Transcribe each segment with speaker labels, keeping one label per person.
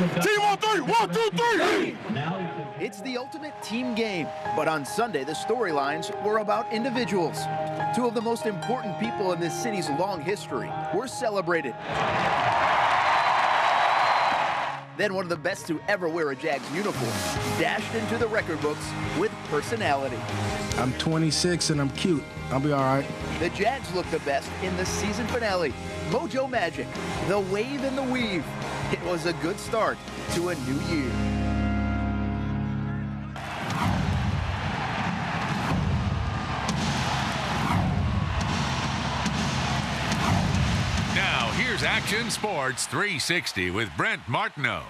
Speaker 1: Team on three. 1, 2, 3.
Speaker 2: It's the ultimate team game, but on Sunday, the storylines were about individuals. Two of the most important people in this city's long history were celebrated. Then one of the best to ever wear a Jags uniform dashed into the record books with personality.
Speaker 3: I'm 26 and I'm cute. I'll be all right.
Speaker 2: The Jags looked the best in the season finale. Mojo Magic, the wave and the weave. It was a good start to a new year.
Speaker 4: Now, here's Action Sports 360 with Brent Martineau.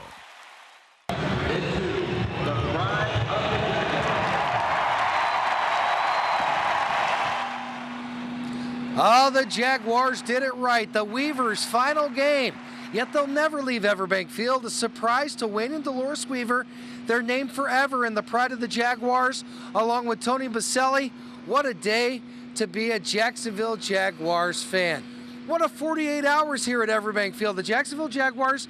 Speaker 5: Oh, the Jaguars did it right. The Weavers' final game. Yet they'll never leave EVERBANK Field. A surprise to Wayne and Dolores Weaver. They're named forever in the pride of the Jaguars, along with Tony Baselli. What a day to be a Jacksonville Jaguars fan. What a 48 hours here at EVERBANK Field. The Jacksonville Jaguars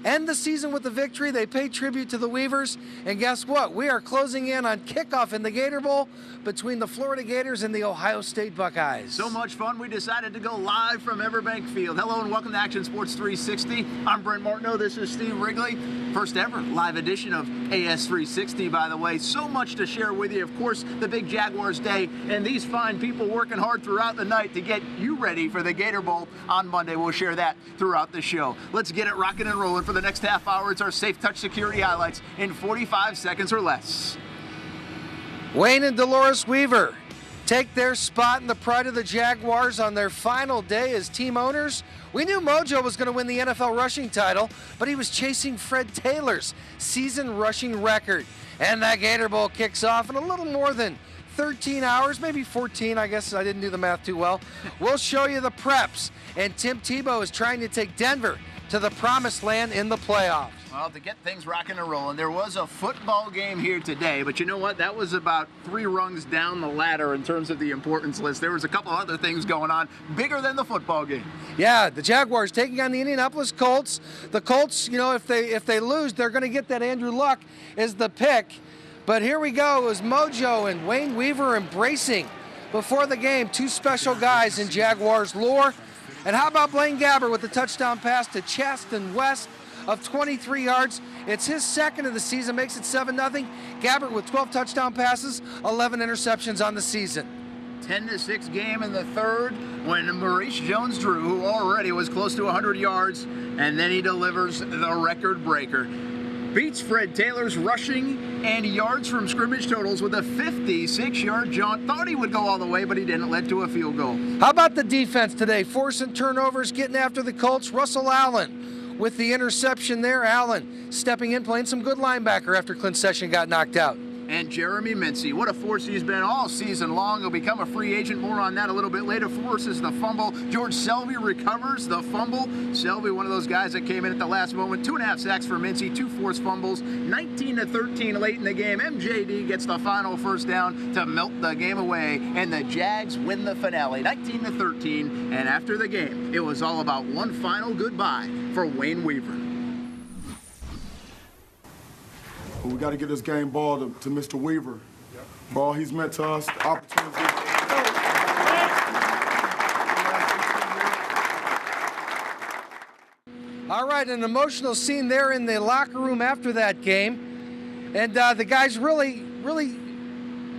Speaker 5: end the season with a victory. They pay tribute to the Weavers. And guess what? We are closing in on kickoff in the Gator Bowl between the Florida Gators and the Ohio State Buckeyes.
Speaker 2: So much fun, we decided to go live from EVERBANK Field. Hello and welcome to Action Sports 360. I'm Brent Martineau, this is Steve Wrigley. First ever live edition of AS 360, by the way. So much to share with you. Of course, the big Jaguars day, and these fine people working hard throughout the night to get you ready for the Gator Bowl on Monday. We'll share that throughout the show. Let's get it rocking and rolling. For the next half hour, it's our Safe Touch security highlights in 45 seconds or less.
Speaker 5: Wayne and Dolores Weaver take their spot in the pride of the Jaguars on their final day as team owners. We knew Mojo was going to win the NFL rushing title, but he was chasing Fred Taylor's season rushing record. And that Gator Bowl kicks off in a little more than 13 hours, maybe 14, I guess I didn't do the math too well. We'll show you the preps, and Tim Tebow is trying to take Denver to the promised land in the playoffs.
Speaker 2: Well, to get things rocking and rolling, there was a football game here today, but you know what? That was about 3 rungs down the ladder in terms of the importance list. There was a couple other things going on bigger than the football game.
Speaker 5: Yeah, the Jaguars taking on the Indianapolis Colts. The Colts, you know, if they lose, they're going to get that Andrew Luck as the pick. But here we go. It was Mojo and Wayne Weaver embracing before the game 2 special guys in Jaguars lore. And how about Blaine Gabbert with the touchdown pass to Chaston West of 23 yards. It's his second of the season, makes it 7-0. Gabbert with 12 touchdown passes, 11 interceptions on the season.
Speaker 2: 10-6 game in the third when Maurice Jones-Drew, who already was close to 100 yards, and then he delivers the record breaker. Beats Fred Taylor's rushing and yards from scrimmage totals with a 56-yard jaunt. Thought he would go all the way, but he didn't. Led to a field goal.
Speaker 5: How about the defense today? Forcing turnovers, getting after the Colts. Russell Allen with the interception there. Allen stepping in, playing some good linebacker after Clint Session got knocked out.
Speaker 2: And Jeremy Mincy, what a force he's been all season long. He'll become a free agent. More on that a little bit later. Forces the fumble. George Selvey recovers the fumble. Selvey, one of those guys that came in at the last moment. 2.5 sacks for Mincy, 2 forced fumbles. 19-13 late in the game. MJD gets the final first down to melt the game away. And the Jags win the finale, 19-13. And after the game, it was all about one final goodbye for Wayne Weaver.
Speaker 1: We got to get this game ball to Mr. Weaver. For all he's meant to us, the opportunity.
Speaker 5: All right, an emotional scene there in the locker room after that game. And the guys really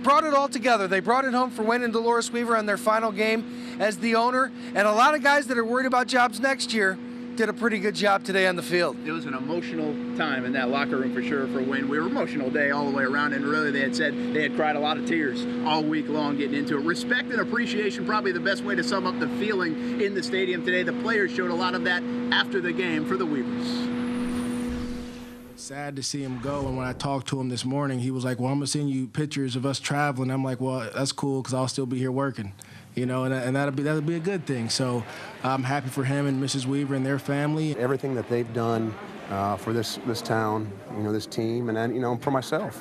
Speaker 5: brought it all together. They brought it home for Wayne and Dolores Weaver on their final game as the owner. And a lot of guys that are worried about jobs next year did a pretty good job today on the field.
Speaker 2: It was an emotional time in that locker room for sure for Wayne Weaver. Emotional day all the way around, and really they had said they had cried a lot of tears all week long getting into it. Respect and appreciation, probably the best way to sum up the feeling in the stadium today. The players showed a lot of that after the game for the Weavers.
Speaker 3: Sad to see him go, and when I talked to him this morning, he was like, well, I'm going to send you pictures of us traveling. I'm like, well, that's cool because I'll still be here working. You know, and that'll be a good thing. So I'm happy for him and Mrs. Weaver and their family.
Speaker 6: Everything that they've done for this town, this team, and then, for myself.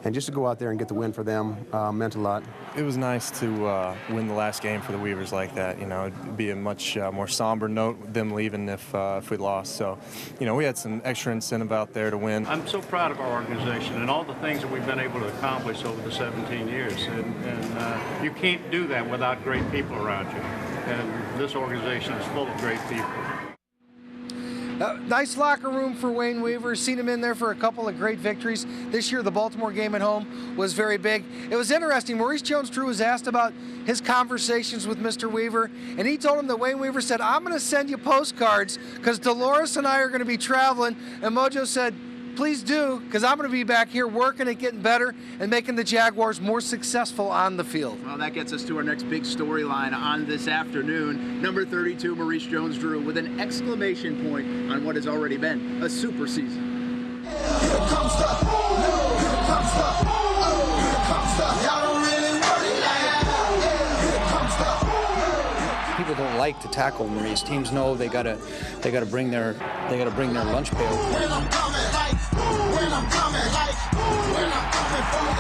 Speaker 6: And just to go out there and get the win for them meant a lot.
Speaker 7: It was nice to win the last game for the Weavers like that. It'd be a much more somber note them leaving if we lost. So, we had some extra incentive out there to win.
Speaker 8: I'm so proud of our organization and all the things that we've been able to accomplish over the 17 years. And you can't do that without great people around you. And this organization is full of great people.
Speaker 5: Nice locker room for Wayne Weaver. Seen him in there for a couple of great victories. This year, the Baltimore game at home was very big. It was interesting. Maurice Jones-Drew was asked about his conversations with Mr. Weaver, and he told him that Wayne Weaver said, "I'm going to send you postcards because Dolores and I are going to be traveling." And Mojo said, "Please do, because I'm going to be back here working at getting better and making the Jaguars more successful on the field."
Speaker 2: Well, that gets us to our next big storyline on this afternoon. Number 32, Maurice Jones-Drew, with an exclamation point on what has already been a super season.
Speaker 9: Here comes the, here comes the, here comes the, y'all don't really worry like that. Here comes the.
Speaker 10: People don't like to tackle Maurice. Teams know they gotta bring their lunch pail.
Speaker 9: When I'm coming, like, when I'm coming, like, when I'm coming for you.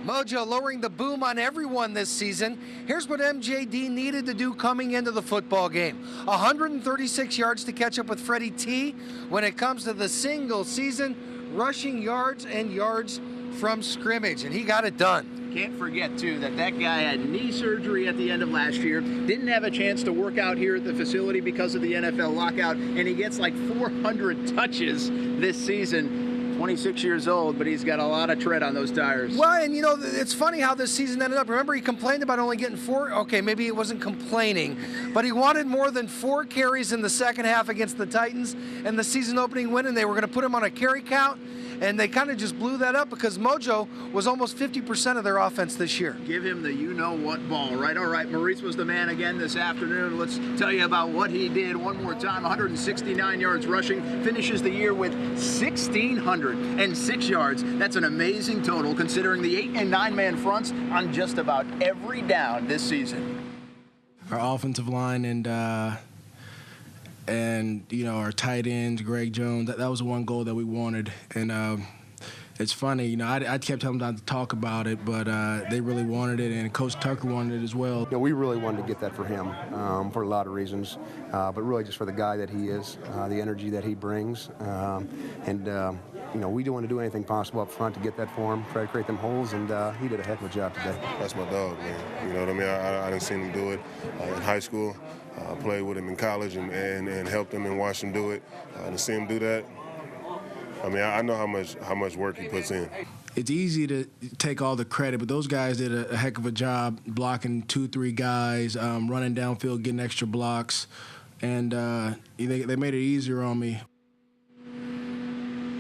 Speaker 5: Mojo lowering the boom on everyone this season. Here's what MJD needed to do coming into the football game. 136 yards to catch up with Freddie T when it comes to the single season rushing yards and yards from scrimmage, and he got it done.
Speaker 2: Can't forget, too, that guy had knee surgery at the end of last year, didn't have a chance to work out here at the facility because of the NFL lockout, and he gets like 400 touches this season. 26 years old, but he's got a lot of tread on those tires.
Speaker 5: Well, and it's funny how this season ended up. Remember, he complained about only getting 4. Okay, maybe he wasn't complaining, but he wanted more than 4 carries in the second half against the Titans and the season opening win, and they were going to put him on a carry count. And they kind of just blew that up because Mojo was almost 50% of their offense this year.
Speaker 2: Give him the you-know-what ball, right? All right, Maurice was the man again this afternoon. Let's tell you about what he did one more time. 169 yards rushing, finishes the year with 1,606 yards. That's an amazing total considering the 8- and 9-man fronts on just about every down this season.
Speaker 3: Our offensive line and our tight ends, Greg Jones, that was one goal that we wanted. And it's funny, I kept telling them not to talk about it, but they really wanted it, and Coach Tucker wanted it as well.
Speaker 6: We really wanted to get that for him for a lot of reasons, but really just for the guy that he is, the energy that he brings. We do want to do anything possible up front to get that for him, try to create them holes, and he did a heck of a job today.
Speaker 11: That's my dog, man. You know what I mean? I didn't see him do it in high school. I played with him in college and helped him and watched him do it. To see him do that, I mean, I know how much work he puts in.
Speaker 3: It's easy to take all the credit, but those guys did a heck of a job blocking 2-3 guys, running downfield, getting extra blocks, and they made it easier on me.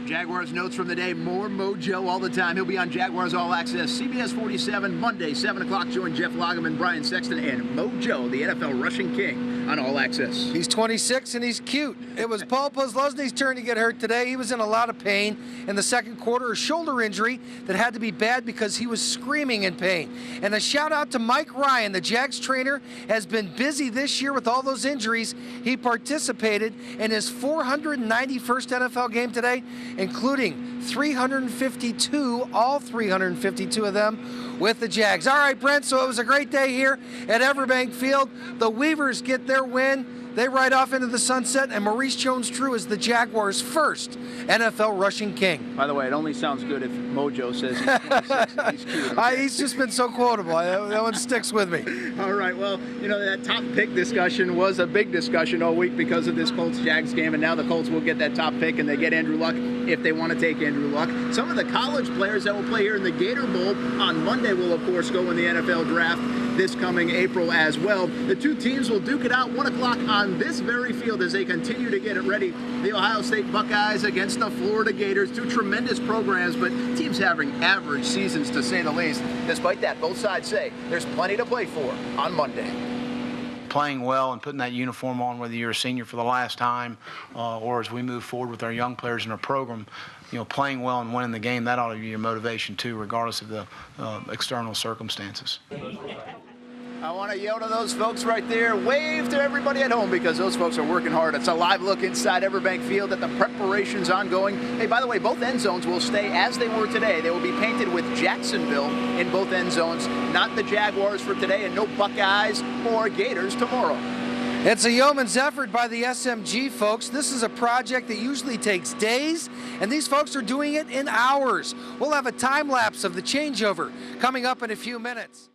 Speaker 2: Jaguars notes from the day, more Mojo all the time. He'll be on Jaguars All Access, CBS 47, Monday, 7 o'clock. Join Jeff Lageman, Brian Sexton, and Mojo, the NFL rushing king, on All Access.
Speaker 5: He's 26 and he's cute. It was Paul Posluszny's turn to get hurt today. He was in a lot of pain in the second quarter, a shoulder injury that had to be bad because he was screaming in pain. And a shout out to Mike Ryan, the Jags trainer, has been busy this year with all those injuries. He participated in his 491st NFL game today, including 352, all 352 of them with the Jags. All right, Brent, so it was a great day here at EVERBANK Field. The Weavers get their win. They ride off into the sunset, and Maurice Jones-Drew is the Jaguars' first NFL rushing king.
Speaker 2: By the way, it only sounds good if Mojo says he's 26 and he's cute. Okay?
Speaker 5: He's just been so quotable. That one sticks with me.
Speaker 2: All right, well, that top pick discussion was a big discussion all week because of this Colts-Jags game, and now the Colts will get that top pick, and they get Andrew Luck if they want to take Andrew Luck. Some of the college players that will play here in the Gator Bowl on Monday will, of course, go in the NFL draft this coming April as well. The two teams will duke it out 1 o'clock on this very field as they continue to get it ready. The Ohio State Buckeyes against the Florida Gators. Two tremendous programs, but teams having average seasons to say the least. Despite that, both sides say there's plenty to play for on Monday.
Speaker 12: Playing well and putting that uniform on, whether you're a senior for the last time or as we move forward with our young players in our program, playing well and winning the game, that ought to be your motivation too, regardless of the external circumstances.
Speaker 2: I want to yell to those folks right there, wave to everybody at home, because those folks are working hard. It's a live look inside EVERBANK Field at the preparations ongoing. Hey, by the way, both end zones will stay as they were today. They will be painted with Jacksonville in both end zones, not the Jaguars for today, and no Buckeyes or Gators tomorrow.
Speaker 5: It's a yeoman's effort by the SMG folks. This is a project that usually takes days, and these folks are doing it in hours. We'll have a time lapse of the changeover coming up in a few minutes.